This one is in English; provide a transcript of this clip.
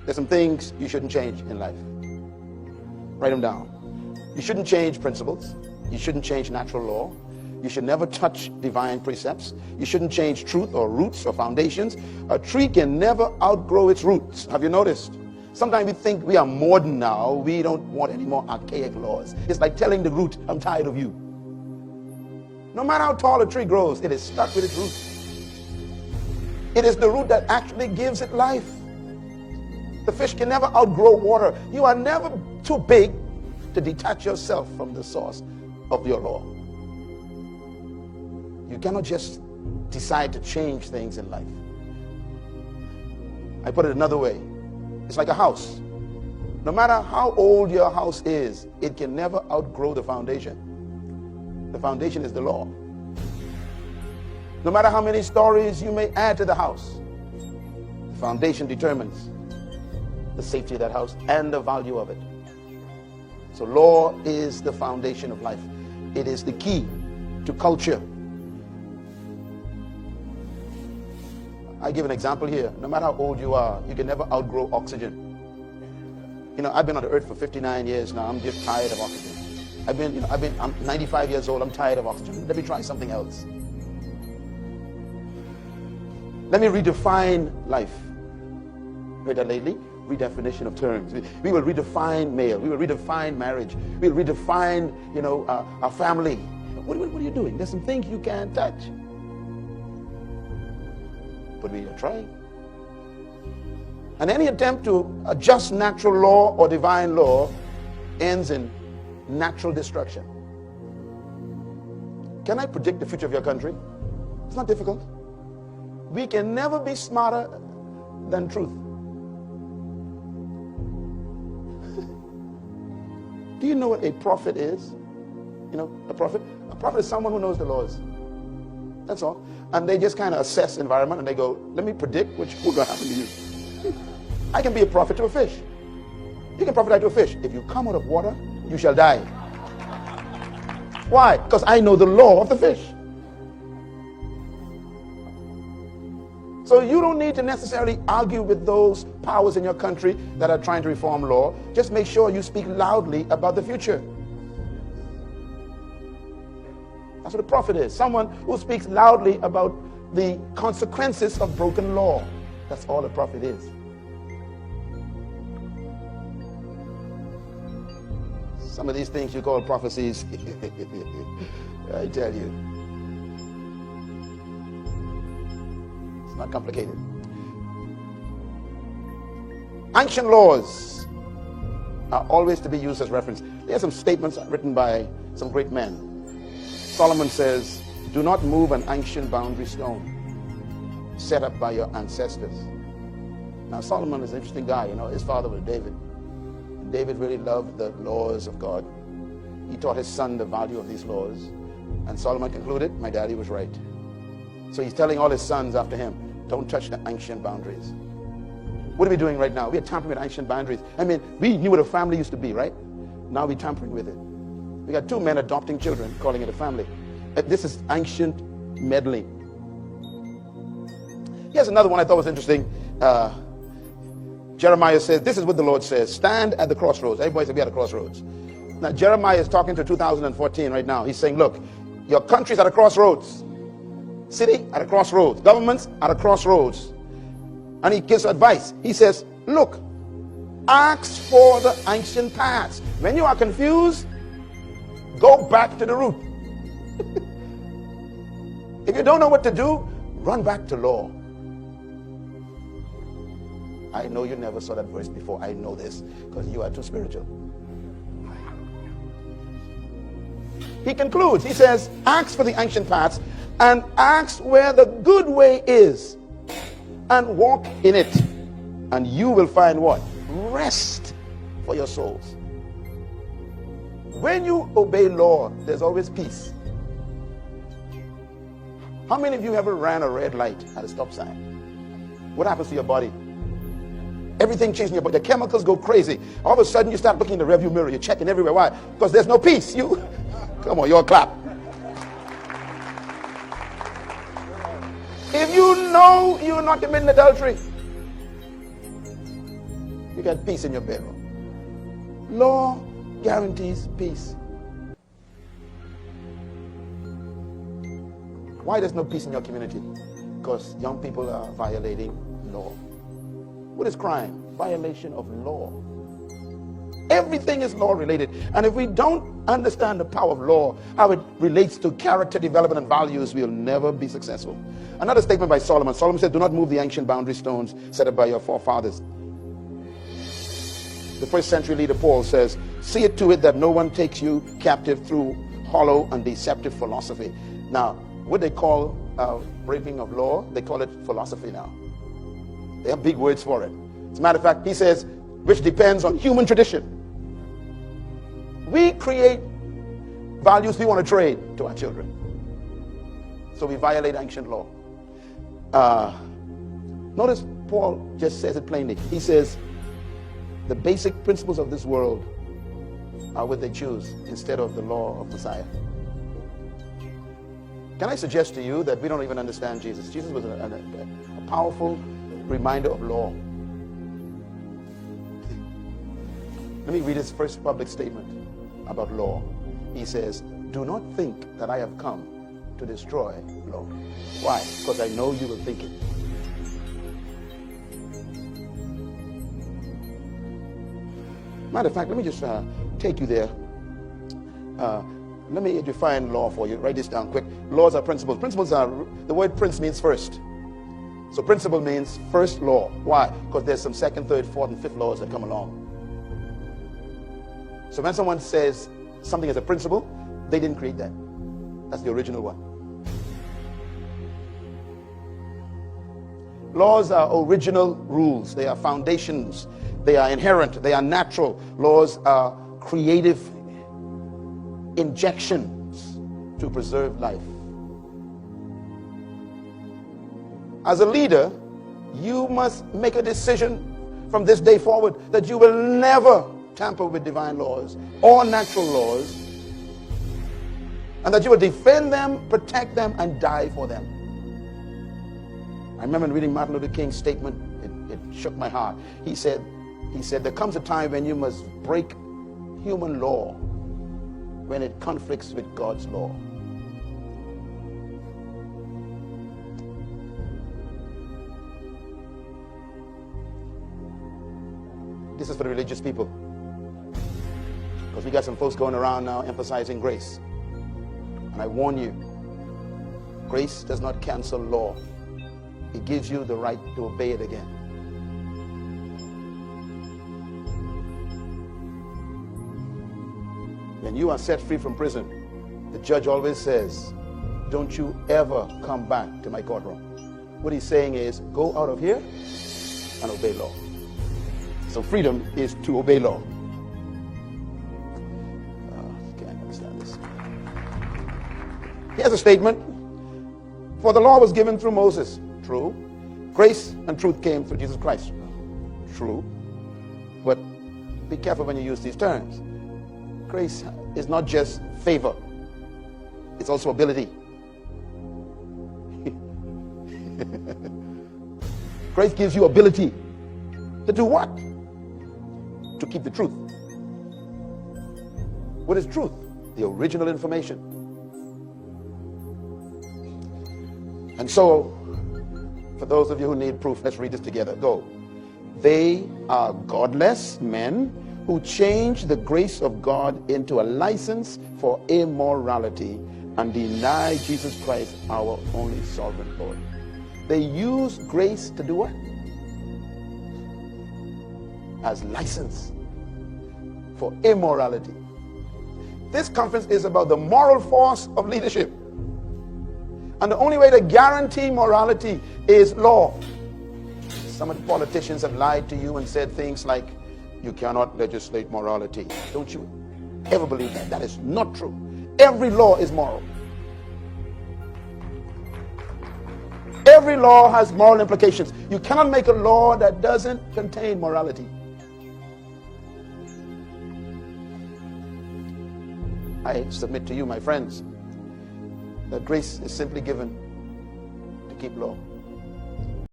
There's some things you shouldn't change in life. Write them down. You shouldn't change principles. You shouldn't change natural law. You should never touch divine precepts. You shouldn't change truth or roots or foundations. A tree can never outgrow its roots. Have you noticed? Sometimes we think we are modern now. We don't want any more archaic laws. It's like telling the root, I'm tired of you. No matter how tall a tree grows, it is stuck with its roots. It is the root that actually gives it life. The fish can never outgrow water. You are never too big to detach yourself from the source of your law. You cannot just decide to change things in life. I put it another way. It's like a house. No matter how old your house is, it can never outgrow the foundation. The foundation is the law. No matter how many stories you may add to the house, the foundation determines the safety of that house and the value of it. So law is the foundation of life. It is the key to culture. I give an example here. No matter how old you are, you can never outgrow oxygen. You know, I've been on the earth for 59 years now. I'm just tired of oxygen. I'm 95 years old. I'm tired of oxygen. Let me try something else. Let me redefine life. Heard that lately? Redefinition of terms. We will redefine male. We will redefine marriage. We will redefine, our family. What are you doing? There's some things you can't touch. But we are trying. And any attempt to adjust natural law or divine law ends in natural destruction. Can I predict the future of your country? It's not difficult. We can never be smarter than truth. Do you know what a prophet is? A prophet? A prophet is someone who knows the laws. That's all. And they just kind of assess environment and they go, let me predict what's going to happen to you. I can be a prophet to a fish. You can prophesy to a fish. If you come out of water, you shall die. Why? Because I know the law of the fish. So you don't need to necessarily argue with those powers in your country that are trying to reform law. Just make sure you speak loudly about the future. That's what a prophet is. Someone who speaks loudly about the consequences of broken law. That's all a prophet is. Some of these things you call prophecies, I tell you, it's not complicated. Ancient laws are always to be used as reference. There are some statements written by some great men. Solomon says, do not move an ancient boundary stone set up by your ancestors. Now Solomon is an interesting guy. His father was David. And David really loved the laws of God. He taught his son the value of these laws. And Solomon concluded, my daddy was right. So he's telling all his sons after him, don't touch the ancient boundaries. What are we doing right now? We are tampering with ancient boundaries. We knew what a family used to be, right? Now we're tampering with it. We got two men adopting children, calling it a family. This is ancient meddling. Here's another one I thought was interesting. Jeremiah says, this is what the Lord says, stand at the crossroads. Everybody said we at a crossroads. Now Jeremiah is talking to 2014 right now. He's saying, look, your country's at a crossroads. City at a crossroads. Governments at a crossroads. And he gives advice. He says, look, ask for the ancient paths. When you are confused, go back to the root. If you don't know what to do, run back to law. I know you never saw that verse before. I know this because you are too spiritual. He concludes, he says, ask for the ancient paths and ask where the good way is and walk in it. And you will find what? Rest for your souls. When you obey law, there's always peace. How many of you ever ran a red light at a stop sign? What happens to your body? Everything changes in your body. The chemicals go crazy. All of a sudden, you start looking in the rearview mirror. You're checking everywhere. Why? Because there's no peace. Come on, you're clap. If you know you're not committing adultery, You get peace in your bedroom. Law guarantees peace. Why there's no peace in your community? Because young people are violating law. What is crime? Violation of law. Everything is law related. And if we don't understand the power of law, how it relates to character development and values, we'll never be successful. Another statement by Solomon. Solomon said, do not move the ancient boundary stones set up by your forefathers. The first century leader Paul says, see it to it that no one takes you captive through hollow and deceptive philosophy. Now, what they call breaking of law, they call it philosophy now. They have big words for it. As a matter of fact, he says, which depends on human tradition. We create values we want to trade to our children. So we violate ancient law. Notice Paul just says it plainly. He says, the basic principles of this world are what they choose instead of the law of Messiah. Can I suggest to you that we don't even understand Jesus? Jesus was a powerful reminder of law. Let me read his first public statement about law. He says, do not think that I have come to destroy law. Why? Because I know you will think it. Matter of fact, let me just take you there. Let me define law for you. Write this down quick. Laws are principles. Principles are, the word prince means first. So principle means first law. Why? Because there's some second, third, fourth, and fifth laws that come along. So when someone says something is a principle, they didn't create that. That's the original one. Laws are original rules. They are foundations. They are inherent. They are natural. Laws are creative injections to preserve life. As a leader, you must make a decision from this day forward that you will never tamper with divine laws or natural laws, and that you will defend them, protect them, and die for them. I remember reading Martin Luther King's statement. It shook my heart. He said, there comes a time when you must break human law when it conflicts with God's law. This is for the religious people. Because we got some folks going around now emphasizing grace. And I warn you, grace does not cancel law. It gives you the right to obey it again. When you are set free from prison, the judge always says, don't you ever come back to my courtroom. What he's saying is, go out of here and obey law. So freedom is to obey law. Can't understand this. Here's a statement. For the law was given through Moses. True. Grace and truth came through Jesus Christ. True. But be careful when you use these terms. Grace is not just favor. It's also ability. Grace gives you ability to do what? To keep the truth. What is truth? The original information. And so, for those of you who need proof, let's read this together. Go. They are godless men who change the grace of God into a license for immorality and deny Jesus Christ, our only sovereign Lord. They use grace to do what? As license for immorality. This conference is about the moral force of leadership. And the only way to guarantee morality is law. Some of the politicians have lied to you and said things like, you cannot legislate morality. Don't you ever believe that. That is not true. Every law is moral. Every law has moral implications. You cannot make a law that doesn't contain morality. I submit to you, my friends, that grace is simply given to keep law.